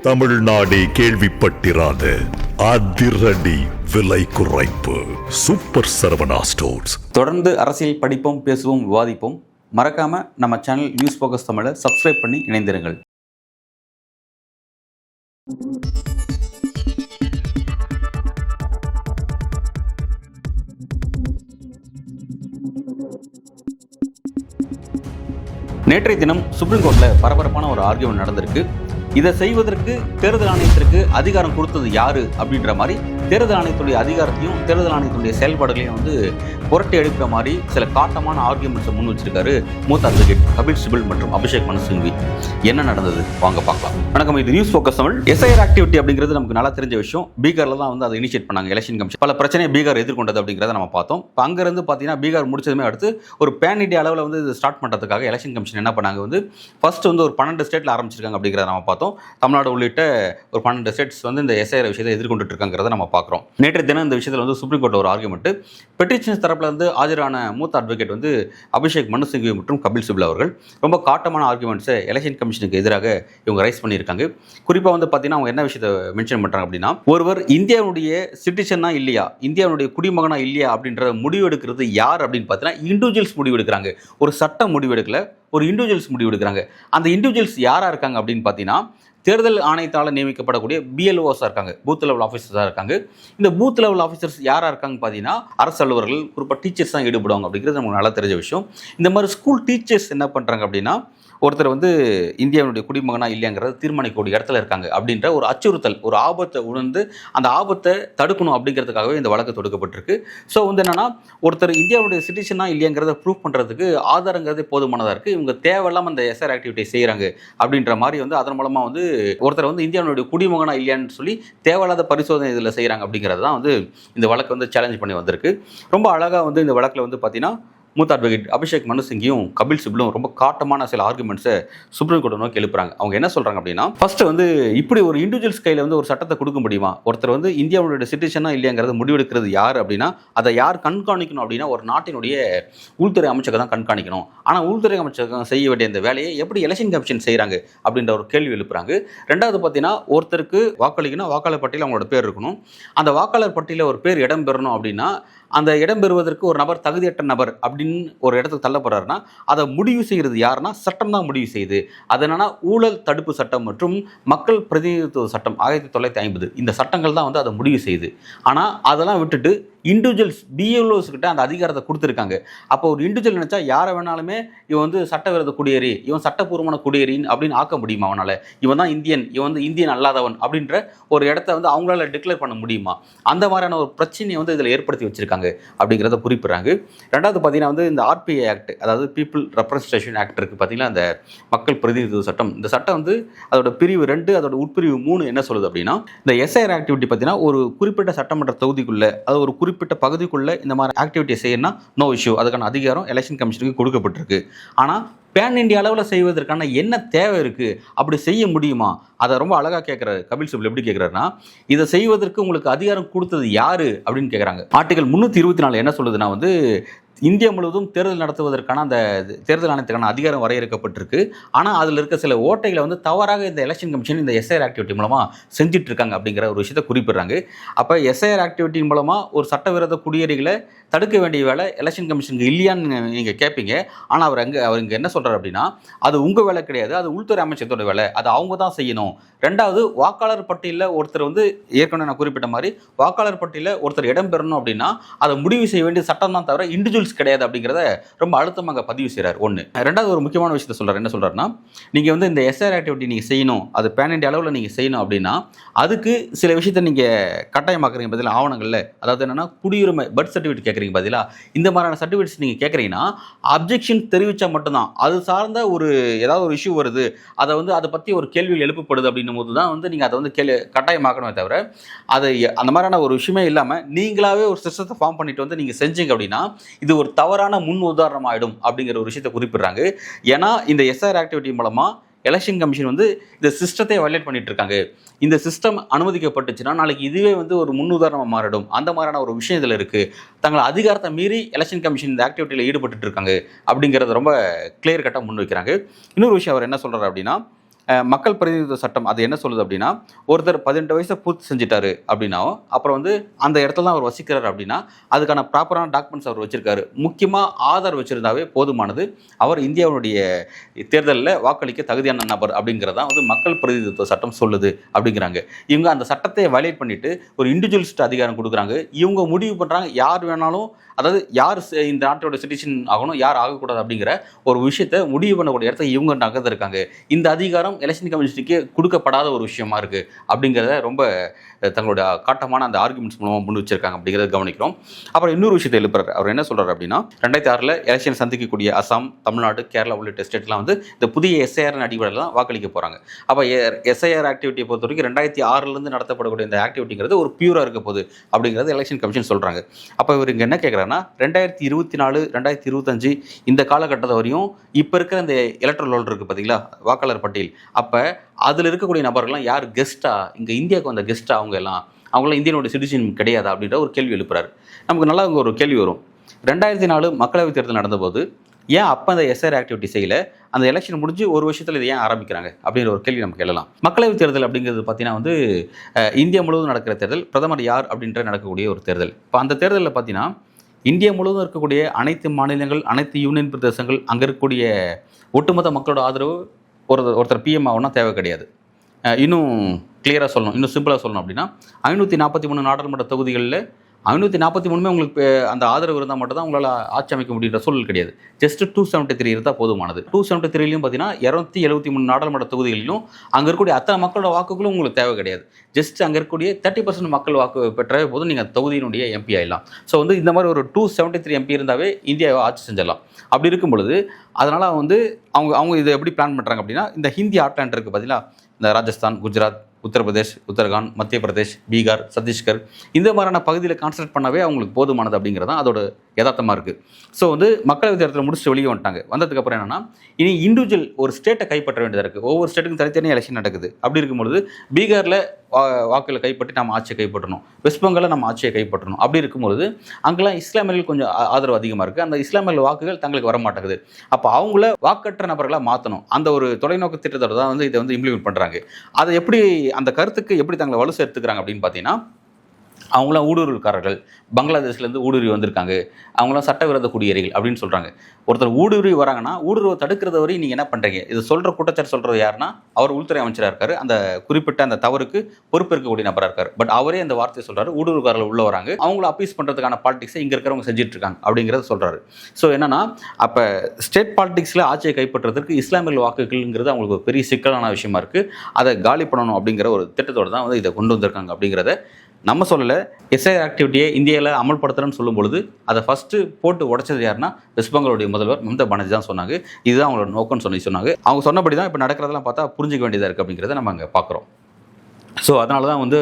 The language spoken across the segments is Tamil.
தமிழ்நாடே கேள்விப்பட்டிராத அதிரடி விலை குறைப்பு சூப்பர் சரவணா ஸ்டோர்ஸ். தொடர்ந்து அரசியல் படிப்போம், பேசுவோம், விவாதிப்போம். மறக்காம நம்ம சேனல் நியூஸ் ஃபோக்கஸ் தமிழை சப்ஸ்கிரைப் பண்ணி இணைந்திருங்கள். நேற்றைய தினம் சுப்ரீம் கோர்ட்டில் பரபரப்பான ஒரு ஆர்கியூமெண்ட் நடந்திருக்கு. இதை செய்வதற்கு தேர்தல் ஆணையத்திற்கு அதிகாரம் கொடுத்தது யாரு அப்படின்ற மாதிரி தேர்தல் ஆணையத்துடைய அதிகாரத்தையும் தேர்தல் ஆணையத்துடைய செயல்பாடுகளையும் புரட்டி அடிக்கிற மாதிரி சில காட்டமான ஆர்கியூமெண்ட்ஸை முன் வச்சிருக்காரு மூத்த அட்வொகேட் கபில் சிபல் மற்றும் அபிஷேக் மனு சிங்வி. என்ன நடந்தது வாங்க பார்க்கலாம். வணக்கம், இது news focus Tamil. SIR activity அப்படிங்கிறது நமக்கு நல்லா தெரிஞ்ச விஷயம். பீகார்ல தான் அதை இனிஷியேட் பண்ணாங்க எலெக்ஷன் கமிஷன். பல பிரச்சனையை பீகார் எதிர்கொண்டது அப்படிங்கிறத நம்ம பார்த்தோம். இப்போ அங்கிருந்து பார்த்தீங்கன்னா பீகார் முடிச்சதுமே அடுத்து ஒரு பேன் இண்டியா அளவில் இது ஸ்டார்ட் பண்ணுறதுக்காக எலெக்ஷன் கமிஷன் என்ன பண்ணாங்க, ஃபர்ஸ்ட் ஒரு 12 ஸ்டேட்டில் ஆரம்பிச்சிருக்காங்க அப்படிங்கிறத நம்ம பார்த்தோம். தமிழ்நாடு உள்ளிட்ட ஒரு 12 ஸ்டேட்ஸ் இந்த எஸ்ஐஆர் விஷயத்தை எதிர்கொண்டு இருக்காங்கிறத நம்ம பார்க்குறோம். நேற்று தினம் இந்த விஷயத்தில் சுப்ரீம் கோர்ட் ஒரு ஆர்கியூமெண்ட் பெட்டிஷன்ஸ் தரப்புல ஆஜரான மூத்த அட்வொகேட் அபிஷேக் மனு சிங்வி மற்றும் கபில் சிபல் அவர்கள் ரொம்ப காட்டமான ஆர்கியூமெண்ட்ஸை எலெக்ஷன் கமிஷனுக்கு எதிராக இவங்க ரைஸ் பண்ணியிருக்காங்க. குறிப்பாக பார்த்தீங்கன்னா அவங்க என்ன விஷயத்தை மென்ஷன் பண்ணுறாங்க அப்படின்னா, ஒருவர் இந்தியாவுடைய சிட்டிசனா இல்லையா, இந்தியாவுடைய குடிமகனா இல்லையா அப்படின்றத முடிவு எடுக்கிறது யார் அப்படின்னு பார்த்தீங்கன்னா இண்டிவிஜுவல்ஸ் முடிவு எடுக்கிறாங்க. ஒரு சட்டம் முடிவு எடுக்கல, ஒரு இண்டிவிஜுவல்ஸ் முடிவு எடுக்கிறாங்க. அந்த இண்டிவிஜுவல்ஸ் யாராக இருக்காங்க அப்படின்னு பார்த்தீங்கன்னா தேர்தல் ஆணையத்தால் நியமிக்கப்படக்கூடிய பிஎல்ஓஸாக இருக்காங்க, பூத் லெவல் ஆஃபீஸர்ஸாக இருக்காங்க. இந்த பூத் லெவல் ஆஃபீஸர்ஸ் யாராக இருக்காங்க பார்த்தீங்கன்னா அரசு அலுவலர்கள், குறிப்பாக டீச்சர்ஸ் தான் ஈடுபடுவாங்க அப்படிங்கிறது நமக்கு நல்லா தெரிஞ்ச விஷயம். இந்த மாதிரி ஸ்கூல் டீச்சர்ஸ் என்ன பண்ணுறாங்க அப்படின்னா, ஒருத்தர் இந்தியாவுடைய குடிமகனா இல்லையாங்கிறத தீர்மானிக்கக்கூடிய இடத்துல இருக்காங்க அப்படின்ற ஒரு அச்சுறுத்தல், ஒரு ஆபத்தை உணர்ந்து அந்த ஆபத்தை தடுக்கணும் அப்படிங்கிறதுக்காகவே இந்த வழக்கு தொடுக்கப்பட்டிருக்கு. ஸோ என்னன்னா, ஒருத்தர் இந்தியாவுடைய சிட்டிசனா இல்லையாங்கிறத ப்ரூவ் பண்ணுறதுக்கு ஆதாரங்கிறதே போதுமானதாக இருக்குது. இவங்க தேவையில்லாமல் அந்த எஸ்ஆர் ஆக்டிவிட்டி செய்கிறாங்க அப்படின்ற மாதிரி அதன் மூலமாக ஒருத்தர் இந்தியாவுடைய குடிமகனா இல்லையான்னு சொல்லி தேவையில்லாத பரிசோதனை இதில் செய்கிறாங்க அப்படிங்கிறது தான் இந்த வழக்கு சேலஞ்ச் பண்ணி வந்திருக்கு. ரொம்ப அழகாக இந்த வழக்கில் பார்த்தீங்கன்னா மூத்த அட்வொகேட் அபிஷேக் மனு சிங்கியும் கபில் சிபலும் ரொம்ப காட்டமான சில ஆர்குமெண்ட்ஸை சுப்ரீம் கோர்ட்டை நோக்கி எழுப்புறாங்க. அவங்க என்ன சொல்கிறாங்க அப்படின்னா, ஃபர்ஸ்ட் இப்படி ஒரு இண்டிவிஜுவல்ஸ் கையில் ஒரு சட்டத்தை கொடுக்க முடியுமா? ஒருத்தர் இந்தியாவுடைய சிட்டிசனா இல்லையாங்கிறத முடிவெடுக்கிறது யார் அப்படின்னா அதை யார் கண்காணிக்கணும் அப்படின்னா ஒரு நாட்டினுடைய உள்துறை அமைச்சகம் தான் கண்காணிக்கணும். ஆனால் உள்துறை அமைச்சகம் செய்ய வேண்டிய இந்த வேலையை எப்படி எலெக்ஷன் கமிஷன் செய்கிறாங்க அப்படின்ற ஒரு கேள்வி எழுப்புறாங்க. ரெண்டாவது பார்த்தீங்கன்னா, ஒருத்தருக்கு வாக்களிக்கணும், வாக்காளர் பட்டியலில் அவங்களோட பேர் இருக்கணும். அந்த வாக்காளர் பட்டியலில் ஒரு பேர் இடம் பெறணும் அப்படின்னா அந்த இடம் பெறுவதற்கு ஒரு நபர் தகுதியற்ற நபர் அப்படின்னு ஒரு இடத்துக்கு தள்ளப்படுறாருன்னா அதை முடிவு செய்கிறது யாருன்னா சட்டம் தான் முடிவு செய்யுது. அது என்னன்னா ஊழல் தடுப்பு சட்டம் மற்றும் மக்கள் பிரதிநிதித்துவ சட்டம் 1950 இந்த சட்டங்கள் தான் அதை முடிவு செய்யுது. ஆனால் அதெல்லாம் விட்டுட்டு இண்டிவிஜுவல்ஸ் பிஎல்ஓஸ் கிட்ட அந்த அதிகாரத்தை கொடுத்துருக்காங்க. அப்போ ஒரு இண்டிவிஜுவல் நினைச்சா யாரை வேணாலுமே இவன் சட்டவிரோத குடியேறி, இவன் சட்டப்பூர்வமான குடியேறின்னு அப்படின்னு ஆக்க முடியுமா? அவனால் இவன் தான் இந்தியன், இவன் இந்தியன் அல்லாதவன் அப்படின்ற ஒரு இடத்த அவங்களால டிக்ளேர் பண்ண முடியுமா? அந்த மாதிரியான ஒரு பிரச்சனையை இதில் ஏற்படுத்தி வச்சிருக்காங்க அப்படிங்கிறத குறிப்பிட்றாங்க. ரெண்டாவது பார்த்தீங்கன்னா இந்த ஆர்பிஐ ஆக்ட், அதாவது பீப்புள் ரெப்ரசன்டேஷன் ஆக்ட் இருக்குது பார்த்தீங்கன்னா, அந்த மக்கள் பிரதிநிதித்துவ சட்டம். இந்த சட்டம் அதோட பிரிவு 2 அதோட உட்பிரிவு 3 என்ன சொல்லுது அப்படின்னா, இந்த எஸ்ஐஆர் ஆக்டிவிட்டி பார்த்தீங்கன்னா ஒரு குறிப்பிட்ட சட்டமன்ற தொகுதிக்குள்ள, அது ஒரு குறிப்பிட்ட பகுதிக்குள்ள இந்த மாதிரி ஆக்டிவிட்டியை செய்யணும்னா நோ இஷ்யூ, அதுக்கான அதிகாரம் எலெக்ஷன் கமிஷனுக்கு கொடுக்கப்பட்டிருக்கு. ஆனால் பேன் இண்டியா அளவில் செய்வதற்கான என்ன தேவை இருக்குது, அப்படி செய்ய முடியுமா? அதை ரொம்ப அழகாக கேட்குறாரு கபில் சிபல். எப்படி கேட்குறாருன்னா, இதை செய்வதற்கு உங்களுக்கு அதிகாரம் கொடுத்தது யாரு அப்படின்னு கேட்குறாங்க. ஆர்டிகல் 324 என்ன சொல்லுதுன்னா, இந்தியா முழுவதும் தேர்தல் நடத்துவதற்கான அந்த தேர்தல் ஆணையத்துக்கான அதிகாரம் வரையறுக்கப்பட்டிருக்கு. ஆனால் அதில் இருக்க சில ஓட்டைகளை தவறாக இந்த எலெக்ஷன் கமிஷன் இந்த எஸ்ஐஆர் ஆக்டிவிட்டி மூலமாக செஞ்சுட்டு இருக்காங்க அப்படிங்கிற ஒரு விஷயத்தை குறிப்பிட்றாங்க. அப்போ எஸ்ஐஆர் ஆக்டிவிட்டியின் மூலமாக ஒரு சட்டவிரோத குடியேறிகளை தடுக்க வேண்டிய வேலை எலெக்ஷன் கமிஷனுக்கு இல்லையான்னு நீங்கள் கேட்பீங்க. ஆனால் அவர் இங்கே என்ன சொல்கிறார் அப்படின்னா, அது உங்கள் வேலை கிடையாது, அது உள்துறை அமைச்சகத்தோட வேலை, அது அவங்க தான் செய்யணும். ரெண்டாவது, வாக்காளர் பட்டியலில் ஒருத்தர் ஏற்கனவே நான் குறிப்பிட்ட மாதிரி வாக்காளர் பட்டியலில் ஒருத்தர் இடம் பெறணும் அப்படின்னா அதை முடிவு செய்ய வேண்டிய சட்டம் தான் தவிர இண்டிவிஜுவல்ஸ் கிடையாது அப்படிங்கிறத ரொம்ப அழுத்தமாக பதிவு செய்கிறார். ஒன்று. ரெண்டாவது ஒரு முக்கியமான விஷயத்தை சொல்கிறார். என்ன சொல்கிறாருன்னா, நீங்கள் இந்த எஸ்ஆர் ஆக்டிவிட்டி நீங்கள் செய்யணும், அது பேன் இண்டியா அளவில் நீங்கள் செய்யணும் அப்படின்னா அதுக்கு சில விஷயத்தை நீங்கள் கட்டாயமாக்குறீங்க பதிலாக ஆவணங்களில். அதாவது என்னென்னா, குடியுரிமை பர்த் சர்டிஃபிகேட் கேட்குறீங்க பதிலாக இந்த மாதிரியான சர்டிஃபிகேட்ஸ் நீங்கள் கேட்குறீங்கன்னா அப்ஜெக்ஷன் தெரிவித்தா மட்டும்தான், அது சார்ந்த ஒரு ஏதாவது ஒரு இஷ்யூ வருது, அதை பற்றி ஒரு கேள்விகள் எழுப்பப்படுது அப்படின்னும் போது தான் நீங்கள் அதை கட்டாயமாக்கணுமே தவிர அது அந்த மாதிரியான ஒரு விஷயமே இல்லாமல் நீங்களாகவே ஒரு சிஸ்டத்தை ஃபார்ம் பண்ணிட்டு நீங்கள் செஞ்சீங்க அப்படின்னா இது ஒரு தவறான முன் உதாரணம் ஆயிடும் அப்படிங்கிற ஒரு விஷயத்தை குறிப்பிடுறாங்க. ஏன்னா இந்த எஸ்ஆர் ஆக்டிவிட்டி மூலமா எலெக்ஷன் கமிஷன் இந்த சிஸ்டத்தை வயலேட் பண்ணிட்டு இருக்காங்க. இந்த சிஸ்டம் அனுமதிக்கப்பட்டுச்சுன்னா நாளைக்கு இதுவே ஒரு முன்னுதாரணமாக மாறிடும். அந்த மாதிரியான ஒரு விஷயம் இதில் இருக்குது. தங்கள் அதிகாரத்தை மீறி எலெக்ஷன் கமிஷன் இந்த ஆக்டிவிட்டியில் ஈடுபட்டு இருக்காங்க அப்படிங்கிறத ரொம்ப கிளியர் கட்டாக முன் வைக்கிறாங்க. இன்னொரு விஷயம் அவர் என்ன சொல்கிறார் அப்படின்னா, மக்கள் பிரதிநிதித்துவ சட்டம் அது என்ன சொல்லுது அப்படின்னா, ஒருத்தர் 18 வயசை பூர்த்தி செஞ்சுட்டாரு அப்படின்னா, அப்புறம் வந்து அந்த இடத்துல தான் அவர் வசிக்கிறார் அப்படின்னா, அதுக்கான ப்ராப்பரான டாக்குமெண்ட்ஸ் அவர் வச்சிருக்காரு. முக்கியமாக ஆதார் வச்சிருந்தாவே போதுமானது. அவர் இந்தியாவுடைய தேர்தலில் வாக்களிக்க தகுதியான நபர் அப்படிங்கிறதான் வந்து மக்கள் பிரதிநிதித்துவ சட்டம் சொல்லுது அப்படிங்கிறாங்க. இவங்க அந்த சட்டத்தை வயலேட் பண்ணிட்டு ஒரு இண்டிவிஜுவலிஸ்ட் அதிகாரம் கொடுக்குறாங்க. இவங்க முடிவு பண்ணுறாங்க யார் வேணாலும், அதாவது யார் இந்த நாட்டோட சிட்டிசன் ஆகணும், யார் ஆகக்கூடாது அப்படிங்கிற ஒரு விஷயத்தை முடிவு பண்ணக்கூடிய இடத்த இவங்க நகர்ந்திருக்காங்க. இந்த அதிகாரம் எலெக்ஷன் கமிஷனுக்கு கொடுக்கப்படாத ஒரு விஷயமா இருக்கு அப்படிங்கிறத ரொம்ப தங்களோட காட்டமான அந்த ஆர்குமெண்ட்ஸ் மூலமாக முன் வச்சிருக்காங்க அப்படிங்கிறத கவனிக்கிறோம். அப்புறம் இன்னொரு விஷயத்தை எழுப்புறாரு. அவர் என்ன சொல்றாரு அப்படின்னா, 2006 எலெக்ஷன் சந்திக்கக்கூடிய அசாம், தமிழ்நாடு, கேரளா உள்ளிட்ட ஸ்டேட்லாம் வந்து இந்த புதிய எஸ்ஐஆர் அடிப்படையில் தான் வாக்களிக்க போறாங்க. அப்போ எஸ்ஐஆர் ஆக்டிவிட்டியை பொறுத்த வரைக்கும் 2006 நடத்தப்படக்கூடிய இந்த ஆக்டிவிட்டிங்கிறது ஒரு பியூரா இருக்க போகுது அப்படிங்கிறது எலெக்ஷன் கமிஷன் சொல்றாங்க. அப்போ இவர் இங்க என்ன கேட்குறாருன்னா, 2024 2025 இந்த காலகட்டத்தை வரையும் இப்போ இருக்கிற இந்த எலக்ட்ரல் ரோல் இருக்குது பார்த்தீங்களா, வாக்காளர் பட்டியல், அப்போ அதில் இருக்கக்கூடிய நபர்கள்லாம் யார் கெஸ்ட்டா, இங்கே இந்தியாவுக்கு வந்த கெஸ்ட்டா, அவங்களாம் இந்தியனோட சிட்டிசன் கிடையாதா அப்படின்ற ஒரு கேள்வி எழுப்புறாரு. நமக்கு நல்லா ஒரு கேள்வி வரும். 2004 மக்களவைத் தேர்தல் நடந்தபோது ஏன் அப்போ அந்த எஸ்ஆர் ஆக்டிவிட்டி செய்யல, அந்த எலெக்ஷன் முடிஞ்சு ஒரு வருஷத்தில் இதை ஏன் ஆரம்பிக்கிறாங்க அப்படிங்கிற ஒரு கேள்வி நமக்கு எழலாம். மக்களவைத் தேர்தல் அப்படிங்கிறது பார்த்தீங்கன்னா வந்து இந்தியா முழுவதும் நடக்கிற தேர்தல், பிரதமர் யார் அப்படின்ற நடக்கக்கூடிய ஒரு தேர்தல். இப்போ அந்த தேர்தலில் பார்த்தீங்கன்னா இந்தியா முழுவதும் இருக்கக்கூடிய அனைத்து மாநிலங்கள், அனைத்து யூனியன் பிரதேசங்கள், அங்கே இருக்கக்கூடிய ஒட்டுமொத்த மக்களோட ஆதரவு ஒருத்தர் பிஎம் ஆகணும்னா தேவை கிடையாது. இன்னும் கிளியராக சொல்லணும், இன்னும் சிம்பிளாக சொல்லணும் அப்படின்னா 543 நாடாளுமன்ற தொகுதிகளில் 543 உங்களுக்கு அந்த ஆதரவு இருந்தால் மட்டும் தான் உங்களால் ஆட்சி அமைக்க முடியுற சூழல் கிடையாது. ஜஸ்ட் 273 இருந்தால் போதுமானது. 273லையும் பார்த்தீங்கன்னா 273 நாடாளுமன்ற தொகுதிகளிலும் அங்கே இருக்கக்கூடிய அத்தனை மக்களோட வாக்குகளும் உங்களுக்கு தேவை கிடையாது. ஜஸ்ட் அங்கே இருக்கக்கூடிய 30% மக்கள் வாக்கு பெற்றாவே போதும், நீங்கள் தொகுதியினுடைய எம்பி ஆகிடலாம். ஸோ வந்து இந்த மாதிரி ஒரு 273 எம்பி இருந்தாவே இந்தியாவை ஆட்சி செஞ்சிடலாம். அப்படி இருக்கும் பொழுது அதனால் வந்து அவங்க இதை எப்படி பிளான் பண்ணுறாங்க அப்படின்னா, இந்த ஹிந்தி ஆட்லாண்ட் இருக்குது பார்த்தீங்களா, இந்த ராஜஸ்தான், குஜராத், உத்தரப்பிரதேஷ், உத்தரகாண்ட், மத்திய பிரதேஷ், பீகார், சத்தீஸ்கர், இந்த மாதிரியான பகுதியில் கான்சன்ட்ரேட் பண்ணவே அவங்களுக்கு போதுமானது அப்படிங்கிறது தான் அதோட யதார்த்தமாக இருக்குது. ஸோ வந்து மக்களவைத் தேர்தலில் முடிச்சுட்டு வெளியே வந்துட்டாங்க. வந்ததுக்கப்புறம் என்னென்னா, இனி இண்டிவிஜுவல் ஒரு ஸ்டேட்டை கைப்பற்ற வேண்டியதாக இருக்குது. ஒவ்வொரு ஸ்டேட்டுக்கும் தனித்தனியாக எலெக்ஷன் நடக்குது. அப்படி இருக்கும்பொழுது பீகாரில் வாக்குகளை கைப்பற்றி நம்ம ஆட்சியை கைப்பற்றணும், வெஸ்ட் பெங்காலில் நம்ம ஆட்சியை கைப்பற்றணும். அப்படி இருக்கும்பொழுது அங்கெல்லாம் இஸ்லாமியர்கள் கொஞ்சம் ஆதரவு அதிகமாக இருக்குது. அந்த இஸ்லாமியர்கள் வாக்குகள் தங்களுக்கு வரமாட்டேங்குது. அப்போ அவங்கள வாக்கற்ற நபர்களாக மாற்றணும். அந்த ஒரு தொலைநோக்கு திட்டத்தோட தான் வந்து இதை வந்து இம்ப்ளிமெண்ட் பண்ணுறாங்க. அதை எப்படி, அந்த கருத்துக்கு எப்படி தங்களை வலு சேர்த்துக்கிறாங்க அப்படின்னு பார்த்தீங்கன்னா, அவங்களாம் ஊடுருவல்காரர்கள், பங்களாதேஷ்லேருந்து ஊடுருவி வந்திருக்காங்க, அவங்களாம் சட்டவிரோத குடியேறிகள் அப்படின்னு சொல்கிறாங்க. ஒருத்தர் ஊடுருவி வராங்கன்னா ஊடுருவை தடுக்கிறத வரையும் நீங்கள் என்ன பண்ணுறீங்க? இது சொல்கிற குற்றச்சாட்டு சொல்கிறது யாருன்னா, அவர் உள்துறை அமைச்சராக இருக்கார், அந்த குறிப்பிட்ட அந்த தவறுக்கு பொறுப்பேற்கக்கூடிய நபராக இருக்கார். பட் அவரே அந்த வார்த்தையை சொல்கிறாரு, ஊடுருவக்காரர்கள் உள்ள வராங்க, அவங்கள அப்பீஸ் பண்ணுறதுக்கான பாலிடிக்ஸை இங்கே இருக்கிறவங்க செஞ்சுட்டு இருக்காங்க அப்படிங்கிறத சொல்கிறாரு. ஸோ என்னன்னா, அப்போ ஸ்டேட் பாலிடிக்ஸில் ஆட்சியை கைப்பற்றுறதுக்கு இஸ்லாமியர்கள் வாக்குகள்ங்கிறது அவங்களுக்கு ஒரு பெரிய சிக்கலான விஷயமா இருக்குது. அதை காலி பண்ணணும் அப்படிங்கிற ஒரு திட்டத்தோடு தான் வந்து இதை கொண்டு வந்திருக்காங்க அப்படிங்கிறத நம்ம சொல்லலை. எஸ்ஐஆர் ஆக்டிவிட்டியை இந்தியாவில் அமல்படுத்துறேன்னு சொல்லும்பொழுது அதை ஃபஸ்ட்டு போட்டு உடைச்சது யாருன்னா வெஸ்ட் பெங்காலுடைய முதல்வர் மம்தா பானர்ஜி தான் சொன்னாங்க. இதுதான் அவங்களோட நோக்கம்னு சொன்னாங்க. அவங்க சொன்னபடி தான் இப்போ நடக்கிறதெல்லாம் பார்த்தா புரிஞ்சிக்க வேண்டியதாக இருக்குது அப்படிங்கிறத நம்ம அங்கே பார்க்குறோம். ஸோ அதனால தான் வந்து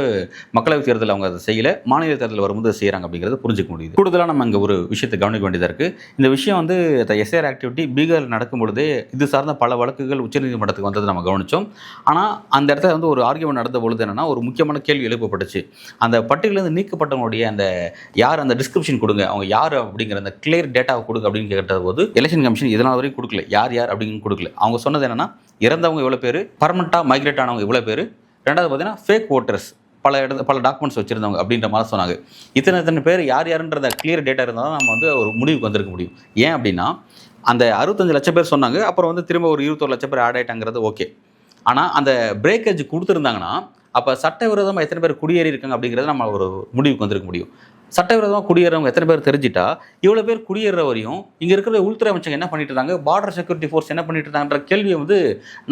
மக்களவைத் தேர்தல் அவங்க அதை செய்யலை, மாநில தேர்தல் வரும்போது அதை செய்கிறாங்க அப்படிங்கிறத புரிஞ்சிக்க முடியுது. கூடுதலாக நம்ம அங்கே ஒரு விஷயத்தை கவனிக்க வேண்டியதாக இருக்குது. இந்த விஷயம் வந்து எஸ்ஐஆர் ஆக்டிவிட்டி பீகாரில் நடக்கும் பொழுதே இது சார்ந்த பல வழக்குகள் உச்சநீதிமன்றத்துக்கு வந்தது நம்ம கவனித்தோம். ஆனால் அந்த இடத்துல வந்து ஒரு ஆர்கியூமெண்ட் நடந்த பொழுது என்னென்னா, ஒரு முக்கியமான கேள்வி எழுப்பப்பட்டுச்சு. அந்த பட்டியலேருந்து நீக்கப்பட்டவங்களுடைய அந்த யார் அந்த டிஸ்கிரிப்ஷன் கொடுங்க, அவங்க யார் அப்படிங்கிற அந்த கிளியர் டேட்டாவை கொடுங்க அப்படின்னு கேட்ட போது எலெக்ஷன் கமிஷன் இதனால் வரைக்கும் கொடுக்கல. யார் அப்படின்னு கொடுக்கல. அவங்க சொன்னது என்னென்னா, இறந்தவங்க எவ்வளோ பேர், பர்மனெண்ட்டாக மைக்ரேட் ஆனவங்க எவ்வளோ பேர், ரெண்டாவது பார்த்தீங்கன்னா ஃபேக் ஓட்டர்ஸ், பல டாக்குமெண்ட்ஸ் வச்சுருந்தவங்க அப்படின்ற மாதிரி சொன்னாங்க. இத்தனை பேர் யாருன்றத கிளியர் டேட்டா இருந்தால் தான் நம்ம வந்து ஒரு முடிவுக்கு வந்திருக்க முடியும். ஏன் அப்படின்னா, அந்த 65 லட்சம் பேர் சொன்னாங்க, அப்புறம் வந்து திரும்ப ஒரு 21 லட்சம் பேர் ஆட் ஆகிட்டாங்கிறது ஓகே. ஆனால் அந்த பிரேக்கேஜ் கொடுத்துருந்தாங்கன்னா அப்போ சட்டவிரோதமாக எத்தனை பேர் குடியேறி இருக்காங்க அப்படிங்கிறத நம்ம ஒரு முடிவுக்கு வந்திருக்க முடியும். சட்டவிரோதமாக குடியேறவங்க எத்தனை பேர் தெரிஞ்சிட்டா, இவ்வளோ பேர் குடியேற வரையும் இங்கே இருக்கிற உள்துறை அமைச்சர் என்ன பண்ணிட்டு இருந்தாங்க, பார்டர் செக்யூரிட்டி ஃபோர்ஸ் என்ன பண்ணிட்டு இருந்தாங்கன்ற கேள்வியை வந்து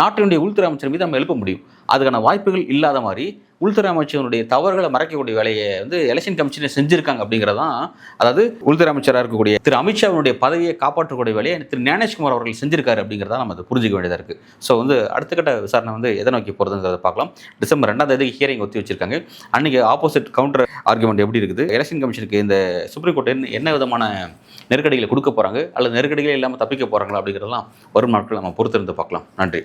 நாட்டினுடைய உள்துறை அமைச்சர் மீது நம்ம எழுப்ப முடியும். அதுக்கான வாய்ப்புகள் இல்லாத மாதிரி உள்துறை அமைச்சருடைய தவறுகளை மறைக்கக்கூடிய வேலையை வந்து எலெக்ஷன் கமிஷனை செஞ்சுருக்காங்க அப்படிங்கிறதான், அதாவது உள்துறை அமைச்சராக இருக்கக்கூடிய திரு அமித்ஷாவுடைய பதவியை காப்பாற்றக்கூடிய வேலையை திரு ஞானேஷ்குமார் அவர்கள் செஞ்சிருக்காரு அப்படிங்கிறத நம்ம அதை புரிஞ்சிக்க வேண்டியதாக இருக்குது. ஸோ வந்து அடுத்த கட்ட விசாரணை வந்து எதை நோக்கி போகிறதுங்கிறத பார்க்கலாம். டிசம்பர் 2 ஹியரிங் ஒத்தி வச்சிருக்காங்க. அன்றைக்கி ஆப்போசிட் கவுண்டர் ஆர்குமெண்ட் எப்படி இருக்குது, எலெக்ஷன் கமிஷனுக்கு இந்த சுப்ரீம் கோர்ட் என்ன விதமான நெருக்கடிகளை கொடுக்க போகிறாங்க அல்லது நெருக்கடிகளே இல்லாமல் தப்பிக்க போகிறாங்களா அப்படிங்கிறதெல்லாம் வரும் நாட்கள் நம்ம பொறுத்திருந்து பார்க்கலாம். நன்றி.